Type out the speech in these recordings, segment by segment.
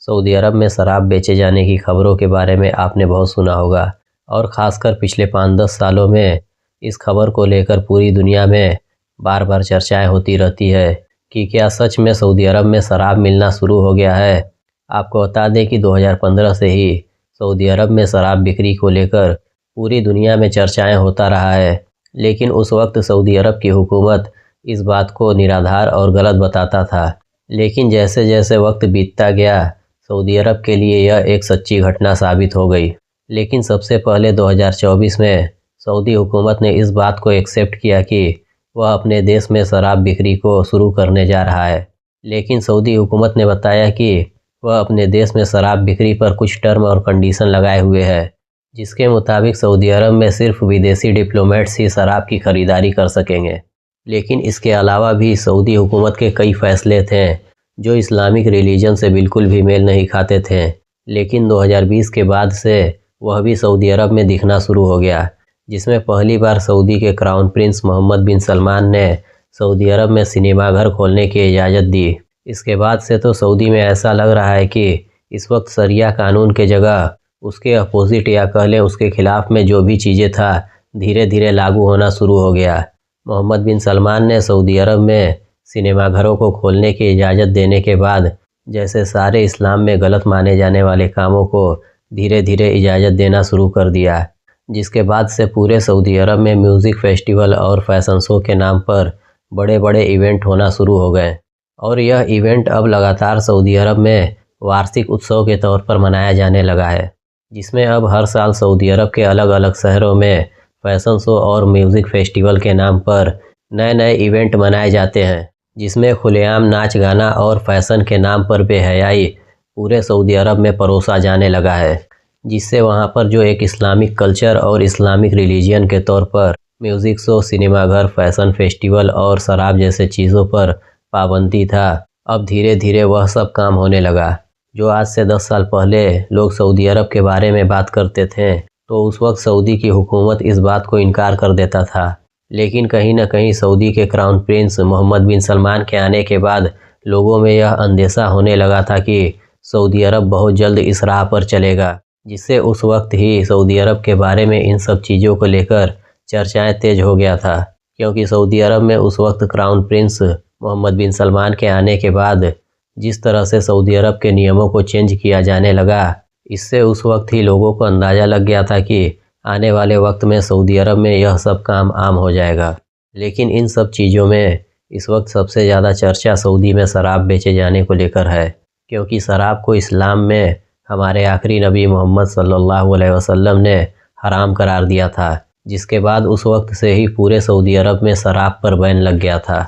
Saudi अरब में शराब बेचे जाने की खबरों के बारे में आपने बहुत सुना होगा और ख़ासकर पिछले 5-10 सालों में इस खबर को लेकर पूरी दुनिया में बार बार चर्चाएं होती रहती है कि क्या सच में सऊदी अरब में शराब मिलना शुरू हो गया है। आपको बता दें कि 2015 से ही सऊदी अरब में शराब बिक्री को लेकर पूरी दुनिया में चर्चाएं होता रहा है, लेकिन उस वक्त सऊदी अरब की हुकूमत इस बात को निराधार और गलत बताता था। लेकिन जैसे जैसे वक्त बीतता गया सऊदी अरब के लिए यह एक सच्ची घटना साबित हो गई। लेकिन सबसे पहले 2024 में सऊदी हुकूमत ने इस बात को एक्सेप्ट किया कि वह अपने देश में शराब बिक्री को शुरू करने जा रहा है। लेकिन सऊदी हुकूमत ने बताया कि वह अपने देश में शराब बिक्री पर कुछ टर्म और कंडीशन लगाए हुए है, जिसके मुताबिक सऊदी अरब में सिर्फ विदेशी डिप्लोमेट्स ही शराब की खरीदारी कर सकेंगे। लेकिन इसके अलावा भी सऊदी हुकूमत के कई फैसले थे जो इस्लामिक रिलीजन से बिल्कुल भी मेल नहीं खाते थे। लेकिन 2020 के बाद से वह भी सऊदी अरब में दिखना शुरू हो गया, जिसमें पहली बार सऊदी के क्राउन प्रिंस मोहम्मद बिन सलमान ने सऊदी अरब में सिनेमा घर खोलने की इजाज़त दी। इसके बाद से तो सऊदी में ऐसा लग रहा है कि इस वक्त शरिया कानून के जगह उसके अपोजिट या कह लें उसके खिलाफ में जो भी चीज़ें था धीरे धीरे लागू होना शुरू हो गया। मोहम्मद बिन सलमान ने सऊदी अरब में सिनेमा घरों को खोलने की इजाज़त देने के बाद जैसे सारे इस्लाम में गलत माने जाने वाले कामों को धीरे धीरे इजाज़त देना शुरू कर दिया, जिसके बाद से पूरे सऊदी अरब में म्यूज़िक फेस्टिवल और फैशन शो के नाम पर बड़े बड़े इवेंट होना शुरू हो गए। और यह इवेंट अब लगातार सऊदी अरब में वार्षिक उत्सव के तौर पर मनाया जाने लगा है, जिसमें अब हर साल सऊदी अरब के अलग अलग शहरों में फैशन शो और म्यूज़िक फेस्टिवल के नाम पर नए नए इवेंट मनाए जाते हैं, जिसमें खुलेआम नाच गाना और फैशन के नाम पर बेहयाई पूरे सऊदी अरब में परोसा जाने लगा है, जिससे वहां पर जो एक इस्लामिक कल्चर और इस्लामिक रिलीजियन के तौर पर म्यूज़िक शो, सिनेमा घर, फैशन फेस्टिवल और शराब जैसे चीज़ों पर पाबंदी था, अब धीरे धीरे वह सब काम होने लगा। जो आज से 10 साल पहले लोग सऊदी अरब के बारे में बात करते थे तो उस वक्त सऊदी की हुकूमत इस बात को इनकार कर देता था। लेकिन कहीं न कहीं सऊदी के क्राउन प्रिंस मोहम्मद बिन सलमान के आने के बाद लोगों में यह अंदेशा होने लगा था कि सऊदी अरब बहुत जल्द इस राह पर चलेगा, जिससे उस वक्त ही सऊदी अरब के बारे में इन सब चीज़ों को लेकर चर्चाएं तेज हो गया था। क्योंकि सऊदी अरब में उस वक्त क्राउन प्रिंस मोहम्मद बिन सलमान के आने के बाद जिस तरह से सऊदी अरब के नियमों को चेंज किया जाने लगा, इससे उस वक्त ही लोगों को अंदाज़ा लग गया था कि आने वाले वक्त में सऊदी अरब में यह सब काम आम हो जाएगा। लेकिन इन सब चीज़ों में इस वक्त सबसे ज़्यादा चर्चा सऊदी में शराब बेचे जाने को लेकर है, क्योंकि शराब को इस्लाम में हमारे आखिरी नबी मोहम्मद सल्लल्लाहु अलैहि वसल्लम ने हराम करार दिया था, जिसके बाद उस वक्त से ही पूरे सऊदी अरब में शराब पर बैन लग गया था।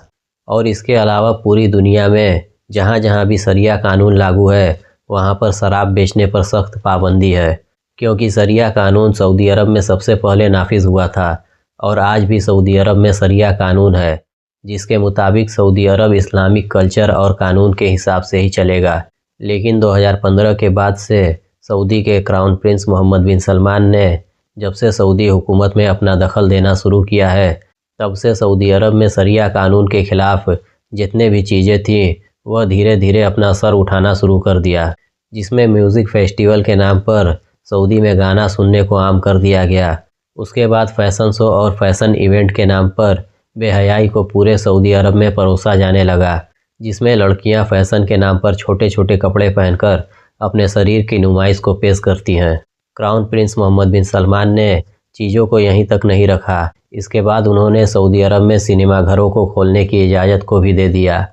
और इसके अलावा पूरी दुनिया में जहाँ जहाँ भी शरिया कानून लागू है वहाँ पर शराब बेचने पर सख्त पाबंदी है, क्योंकि शरिया कानून सऊदी अरब में सबसे पहले नाफिज हुआ था और आज भी सऊदी अरब में शरिया कानून है, जिसके मुताबिक सऊदी अरब इस्लामिक कल्चर और कानून के हिसाब से ही चलेगा। लेकिन 2015 के बाद से सऊदी के क्राउन प्रिंस मोहम्मद बिन सलमान ने जब से सऊदी हुकूमत में अपना दखल देना शुरू किया है, तब से सऊदी अरब में शरिया कानून के ख़िलाफ़ जितने भी चीज़ें थीं वह धीरे धीरे अपना सर उठाना शुरू कर दिया, जिसमें म्यूज़िक फेस्टिवल के नाम पर सऊदी में गाना सुनने को आम कर दिया गया। उसके बाद फैशन शो और फैशन इवेंट के नाम पर बेहयाई को पूरे सऊदी अरब में परोसा जाने लगा, जिसमें लड़कियां फैशन के नाम पर छोटे छोटे कपड़े पहनकर अपने शरीर की नुमाइश को पेश करती हैं। क्राउन प्रिंस मोहम्मद बिन सलमान ने चीज़ों को यहीं तक नहीं रखा, इसके बाद उन्होंने सऊदी अरब में सिनेमा घरों को खोलने की इजाज़त को भी दे दिया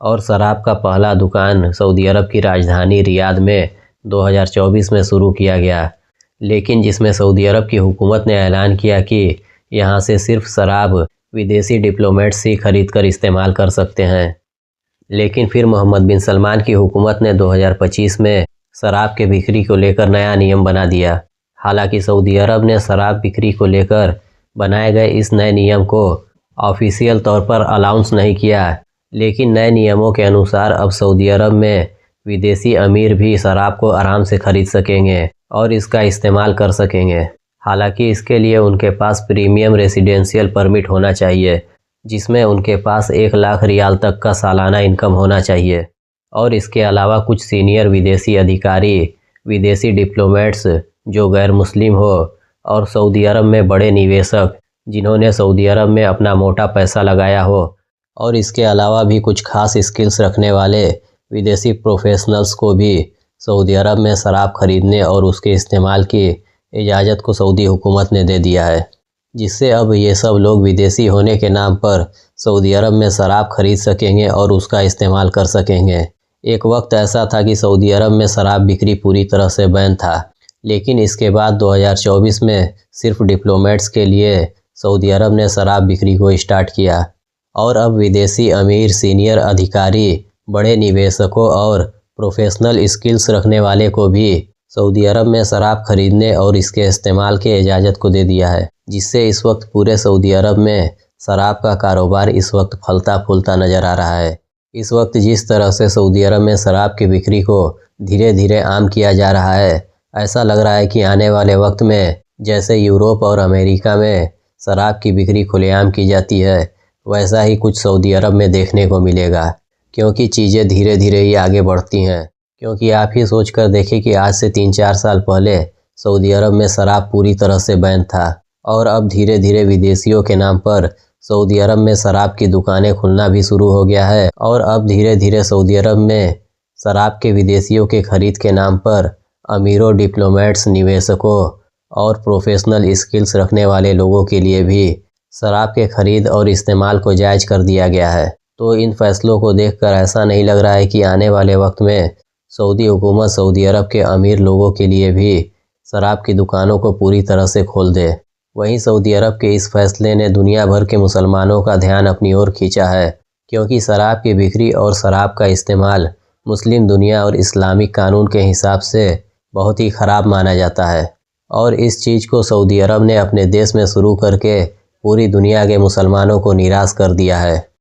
और शराब का पहला दुकान सऊदी अरब की राजधानी रियाद में 2024 में शुरू किया गया, लेकिन जिसमें सऊदी अरब की हुकूमत ने ऐलान किया कि यहाँ से सिर्फ शराब विदेशी डिप्लोमेट्स ही खरीद कर इस्तेमाल कर सकते हैं। लेकिन फिर मोहम्मद बिन सलमान की हुकूमत ने 2025 में शराब के बिक्री को लेकर नया नियम बना दिया। हालांकि सऊदी अरब ने शराब बिक्री को लेकर बनाए गए इस नए नियम को ऑफिशियल तौर पर अनाउंस नहीं किया, लेकिन नए नियमों के अनुसार अब सऊदी अरब में विदेशी अमीर भी शराब को आराम से खरीद सकेंगे और इसका इस्तेमाल कर सकेंगे। हालांकि इसके लिए उनके पास प्रीमियम रेसिडेंशियल परमिट होना चाहिए, जिसमें उनके पास 1 लाख रियाल तक का सालाना इनकम होना चाहिए और इसके अलावा कुछ सीनियर विदेशी अधिकारी, विदेशी डिप्लोमेट्स जो गैर मुस्लिम हो, और सऊदी अरब में बड़े निवेशक जिन्होंने सऊदी अरब में अपना मोटा पैसा लगाया हो, और इसके अलावा भी कुछ खास स्किल्स रखने वाले विदेशी प्रोफेशनल्स को भी सऊदी अरब में शराब खरीदने और उसके इस्तेमाल की इजाज़त को सऊदी हुकूमत ने दे दिया है, जिससे अब ये सब लोग विदेशी होने के नाम पर सऊदी अरब में शराब खरीद सकेंगे और उसका इस्तेमाल कर सकेंगे। एक वक्त ऐसा था कि सऊदी अरब में शराब बिक्री पूरी तरह से बैन था, लेकिन इसके बाद 2024 में सिर्फ डिप्लोमेट्स के लिए सऊदी अरब ने शराब बिक्री को स्टार्ट किया, और अब विदेशी अमीर, सीनियर अधिकारी, बड़े निवेशकों और प्रोफेशनल स्किल्स रखने वाले को भी सऊदी अरब में शराब खरीदने और इसके इस्तेमाल के इजाज़त को दे दिया है, जिससे इस वक्त पूरे सऊदी अरब में शराब का कारोबार इस वक्त फलता फूलता नज़र आ रहा है। इस वक्त जिस तरह से सऊदी अरब में शराब की बिक्री को धीरे धीरे आम किया जा रहा है, ऐसा लग रहा है कि आने वाले वक्त में जैसे यूरोप और अमेरिका में शराब की बिक्री खुलेआम की जाती है, वैसा ही कुछ सऊदी अरब में देखने को मिलेगा, क्योंकि चीज़ें धीरे धीरे ही आगे बढ़ती हैं। क्योंकि आप ही सोच कर देखें कि आज से 3-4 साल पहले सऊदी अरब में शराब पूरी तरह से बैन था, और अब धीरे धीरे विदेशियों के नाम पर सऊदी अरब में शराब की दुकानें खुलना भी शुरू हो गया है, और अब धीरे धीरे सऊदी अरब में शराब के विदेशियों के खरीद के नाम पर अमीरों, डिप्लोमेट्स, निवेशकों और प्रोफेशनल स्किल्स रखने वाले लोगों के लिए भी शराब के खरीद और इस्तेमाल को जायज़ कर दिया गया है। तो इन फैसलों को देखकर ऐसा नहीं लग रहा है कि आने वाले वक्त में सऊदी हुकूमत सऊदी अरब के अमीर लोगों के लिए भी शराब की दुकानों को पूरी तरह से खोल दे। वहीं सऊदी अरब के इस फैसले ने दुनिया भर के मुसलमानों का ध्यान अपनी ओर खींचा है, क्योंकि शराब की बिक्री और शराब का इस्तेमाल मुस्लिम दुनिया और इस्लामिक कानून के हिसाब से बहुत ही ख़राब माना जाता है, और इस चीज़ को सऊदी अरब ने अपने देश में शुरू करके पूरी दुनिया के मुसलमानों को निराश कर दिया है।